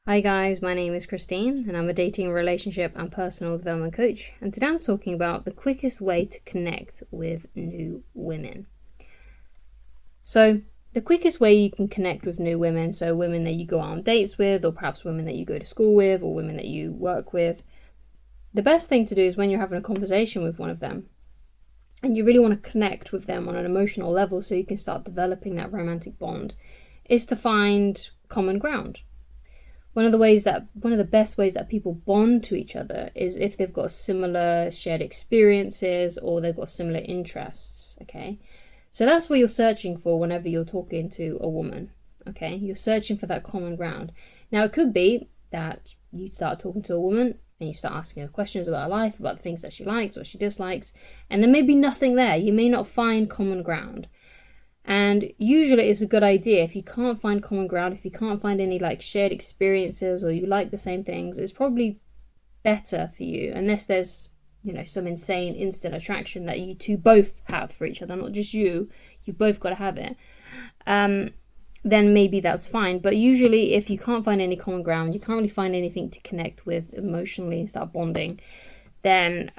Hi guys, my name is Christine and I'm a dating, relationship and personal development coach, and today I'm talking about the quickest way to connect with new women. So the quickest way you can connect with new women, so women that you go out on dates with, or perhaps women that you go to school with, or women that you work with, the best thing to do is when you're having a conversation with one of them and you really want to connect with them on an emotional level so you can start developing that romantic bond, is to find common ground. One of the best ways that people bond to each other is if they've got similar shared experiences or they've got similar interests, okay? So that's what you're searching for whenever you're talking to a woman, okay? You're searching for that common ground. Now, it could be that you start talking to a woman and you start asking her questions about her life, about the things that she likes, what she dislikes, and there may be nothing there. You may not find common ground. And usually it's a good idea if you can't find common ground, if you can't find any shared experiences or you like the same things, it's probably better for you, unless there's some insane instant attraction that you two both have for each other, not just you've both got to have it, then maybe that's fine. But usually if you can't find any common ground, you can't really find anything to connect with emotionally and start bonding, then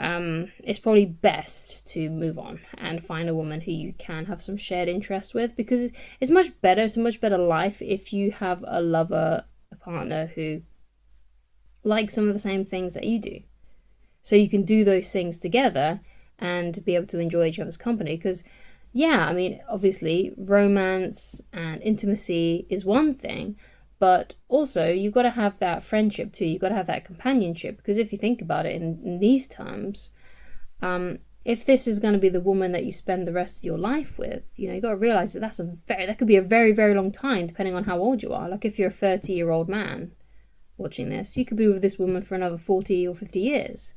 it's probably best to move on and find a woman who you can have some shared interest with, because it's much better. It's a much better life if you have a lover, a partner who likes some of the same things that you do. So you can do those things together and be able to enjoy each other's company. Because, obviously, romance and intimacy is one thing, but also, you've got to have that friendship too. You've got to have that companionship. Because if you think about it in these terms, if this is going to be the woman that you spend the rest of your life with, you've got to realize that that could be a very, very long time, depending on how old you are. Like if you're a 30-year-old man watching this, you could be with this woman for another 40 or 50 years.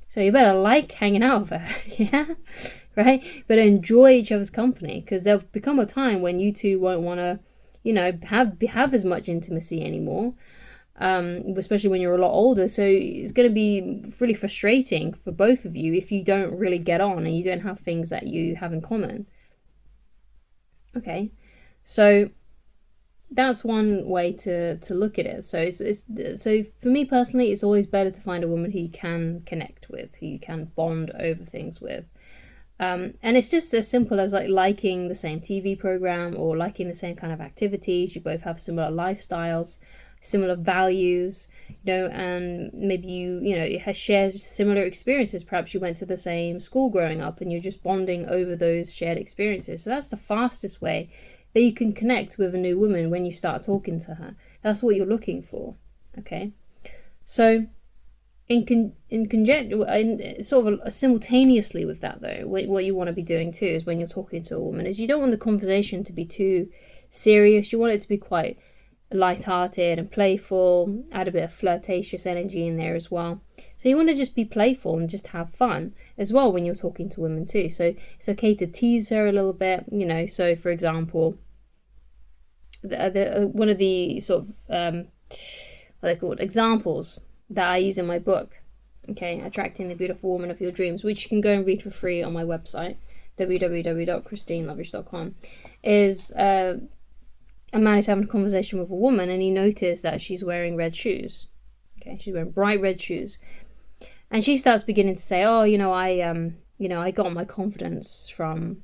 So you better like hanging out with her, yeah? Right? But enjoy each other's company, because there'll become a time when you two won't want to have as much intimacy anymore, especially when you're a lot older. So it's going to be really frustrating for both of you if you don't really get on and you don't have things that you have in common. Okay, so that's one way to look at it. So so for me personally, it's always better to find a woman who you can connect with, who you can bond over things with. And it's just as simple as liking the same TV program or liking the same kind of activities. You both have similar lifestyles, similar values, and maybe you share similar experiences. Perhaps you went to the same school growing up and you're just bonding over those shared experiences. So that's the fastest way that you can connect with a new woman when you start talking to her. That's what you're looking for, okay? So simultaneously with that, though, what you want to be doing too is when you're talking to a woman is you don't want the conversation to be too serious. You want it to be quite light-hearted and playful, add a bit of flirtatious energy in there as well. So you want to just be playful and just have fun as well when you're talking to women too. So it's okay to tease her a little bit, so for example, one of the sort of what they call examples that I use in my book, okay, Attracting the Beautiful Woman of Your Dreams, which you can go and read for free on my website, www.christinelovich.com, is a man is having a conversation with a woman and he noticed that she's wearing red shoes. Okay, she's wearing bright red shoes. And she starts beginning to say, I got my confidence from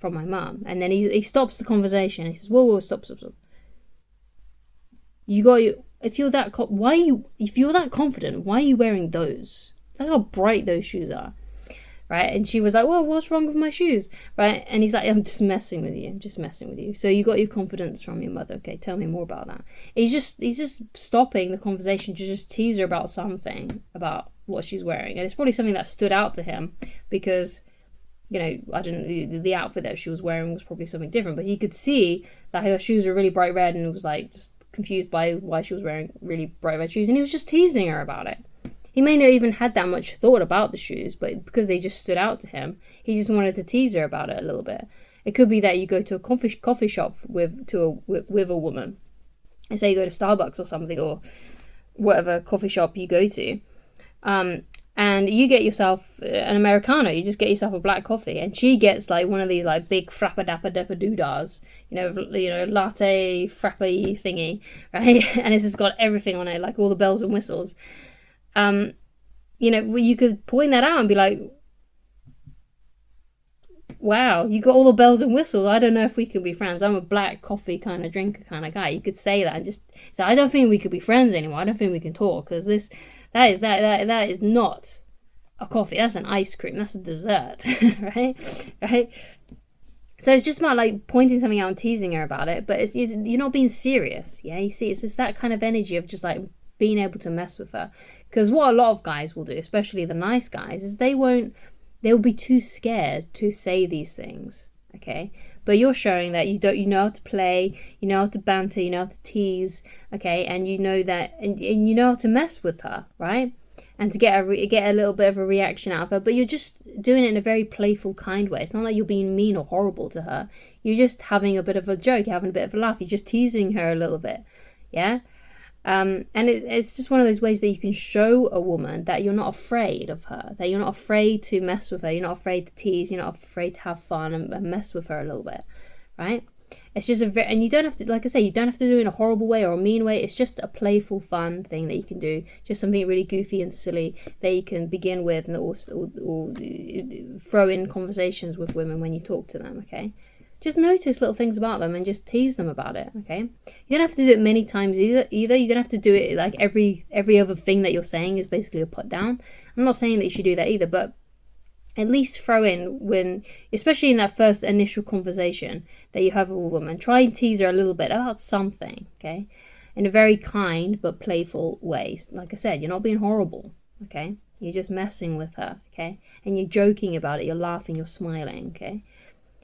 my mum. And then he stops the conversation. He says, whoa, stop. If you're that confident, why are you wearing those? Look how bright those shoes are, right? And she was like, well, what's wrong with my shoes, right? And he's like, I'm just messing with you. So you got your confidence from your mother. Okay, tell me more about that. He's just stopping the conversation to just tease her about something, about what she's wearing. And it's probably something that stood out to him because, I don't know, the outfit that she was wearing was probably something different, but he could see that her shoes were really bright red and it was just confused by why she was wearing really bright red shoes, and he was just teasing her about it. He may not even had that much thought about the shoes, but because they just stood out to him, he just wanted to tease her about it a little bit. It could be that you go to a coffee shop with a woman, and say you go to Starbucks or something, or whatever coffee shop you go to, and you get yourself an Americano, you just get yourself a black coffee, and she gets like one of these like big frappa dappa dappa doodahs, latte frappe thingy, right? And it's just got everything on it, like all the bells and whistles. You could point that out and be like, wow, you got all the bells and whistles. I don't know if we could be friends. I'm a black coffee kind of drinker kind of guy. You could say that and just say, I don't think we could be friends anymore. I don't think we can talk, because that is not a coffee. That's an ice cream. That's a dessert, right? So it's just about like pointing something out and teasing her about it, but you're not being serious. Yeah, you see, it's just that kind of energy of just like being able to mess with her. Because what a lot of guys will do, especially the nice guys, is they'll be too scared to say these things, okay? But you're showing that you know how to play, you know how to banter, you know how to tease, okay? And you know that, and you know how to mess with her, right? And to get a little bit of a reaction out of her, but you're just doing it in a very playful, kind way. It's not like you're being mean or horrible to her. You're just having a bit of a joke, you're having a bit of a laugh, you're just teasing her a little bit, yeah? And it's just one of those ways that you can show a woman that you're not afraid of her, that you're not afraid to mess with her, you're not afraid to tease, you're not afraid to have fun and mess with her a little bit, right? It's just and you don't have to, like I say, you don't have to do it in a horrible way or a mean way. It's just a playful, fun thing that you can do, just something really goofy and silly that you can begin with, and also throw in conversations with women when you talk to them, okay? Just notice little things about them and just tease them about it, okay? You don't have to do it many times either. You don't have to do it like every other thing that you're saying is basically a put down. I'm not saying that you should do that either, but at least throw in when, especially in that first initial conversation that you have with a woman, try and tease her a little bit about something, okay? In a very kind but playful way. Like I said, you're not being horrible, okay? You're just messing with her, okay? And you're joking about it, you're laughing, you're smiling, okay?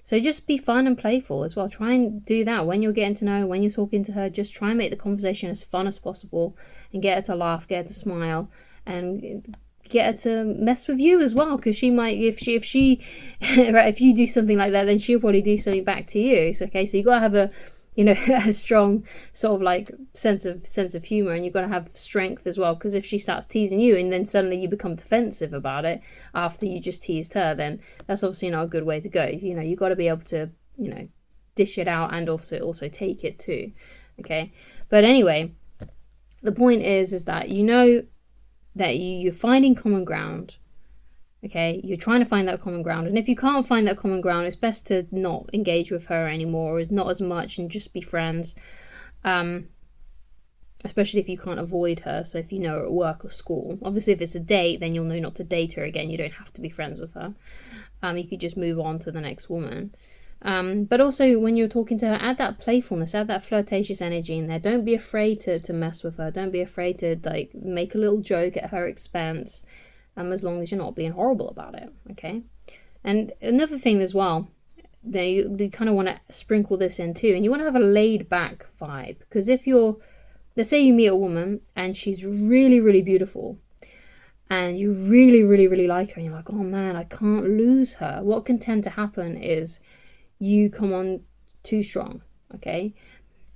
So just be fun and playful as well. Try and do that when you're getting to know her, when you're talking to her. Just try and make the conversation as fun as possible and get her to laugh, get her to smile, and get her to mess with you as well. Because she might, if she right, if you do something like that, then she'll probably do something back to you. So, okay, so you got to have a strong sort of like sense of humor, and you've got to have strength as well, because if she starts teasing you and then suddenly you become defensive about it after you just teased her, then that's obviously not a good way to go. You've got to be able to dish it out and also take it too, okay? But anyway, the point is that that you're finding common ground. Okay, you're trying to find that common ground, and if you can't find that common ground, it's best to not engage with her anymore, or not as much, and just be friends. Especially if you can't avoid her. So if you know her at work or school, obviously if it's a date, then you'll know not to date her again. You don't have to be friends with her. You could just move on to the next woman. But also when you're talking to her, add that playfulness, add that flirtatious energy in there. Don't be afraid to mess with her. Don't be afraid to like make a little joke at her expense. As long as you're not being horrible about it, okay? And another thing as well, you kind of want to sprinkle this in too, and you want to have a laid-back vibe. Because if let's say you meet a woman and she's really, really beautiful, and you really, really, really like her, and you're like, oh man, I can't lose her. What can tend to happen is you come on too strong, okay?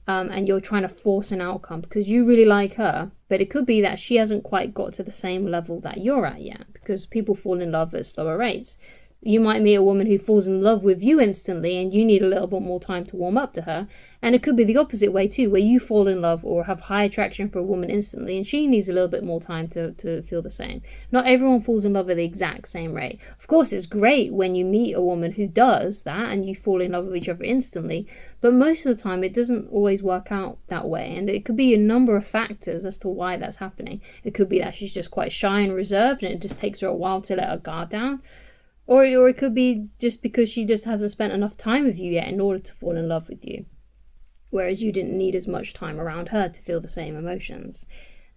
And you're trying to force an outcome because you really like her, but it could be that she hasn't quite got to the same level that you're at yet, because people fall in love at slower rates. You might meet a woman who falls in love with you instantly, and you need a little bit more time to warm up to her. And it could be the opposite way too, where you fall in love or have high attraction for a woman instantly, and she needs a little bit more time to feel the same. Not everyone falls in love at the exact same rate. Of course, it's great when you meet a woman who does that and you fall in love with each other instantly, but most of the time it doesn't always work out that way, and it could be a number of factors as to why that's happening. It could be that she's just quite shy and reserved, and it just takes her a while to let her guard down. Or it could be just because she just hasn't spent enough time with you yet in order to fall in love with you. Whereas you didn't need as much time around her to feel the same emotions.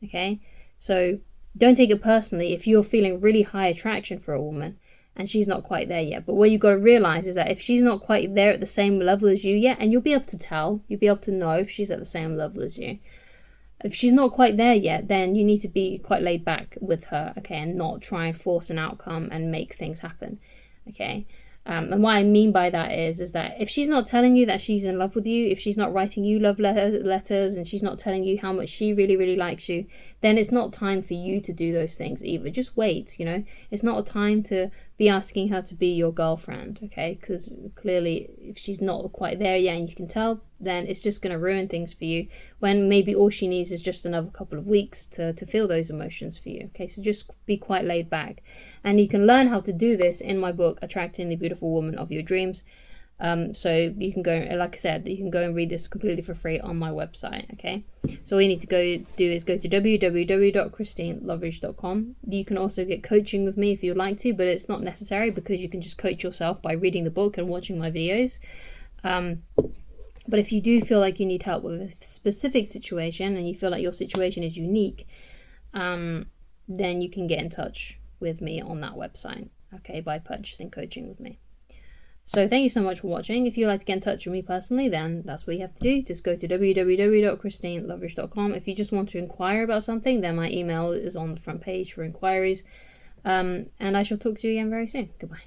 Okay? So don't take it personally if you're feeling really high attraction for a woman and she's not quite there yet. But what you've got to realize is that if she's not quite there at the same level as you yet, and you'll be able to tell, you'll be able to know if she's at the same level as you. If she's not quite there yet, then you need to be quite laid back with her, okay, and not try and force an outcome and make things happen, okay? And what I mean by that is that if she's not telling you that she's in love with you, if she's not writing you love letters, and she's not telling you how much she really, really likes you, then it's not time for you to do those things either. Just wait, you know. It's not a time to be asking her to be your girlfriend, okay? Because clearly, if she's not quite there yet and you can tell, then it's just going to ruin things for you, when maybe all she needs is just another couple of weeks to feel those emotions for you, okay? So just be quite laid back. And you can learn how to do this in my book, Attracting the Beautiful Woman of Your Dreams. So you can go, like I said, you can go and read this completely for free on my website, okay? So all you need to go do is go to www.christineloveridge.com. You can also get coaching with me if you'd like to, but it's not necessary because you can just coach yourself by reading the book and watching my videos. But if you do feel like you need help with a specific situation and you feel like your situation is unique, then you can get in touch with me on that website, okay, by purchasing coaching with me. So thank you so much for watching. If you'd like to get in touch with me personally, then that's what you have to do. Just go to www.christineloveridge.com. If you just want to inquire about something, then my email is on the front page for inquiries. And I shall talk to you again very soon. Goodbye.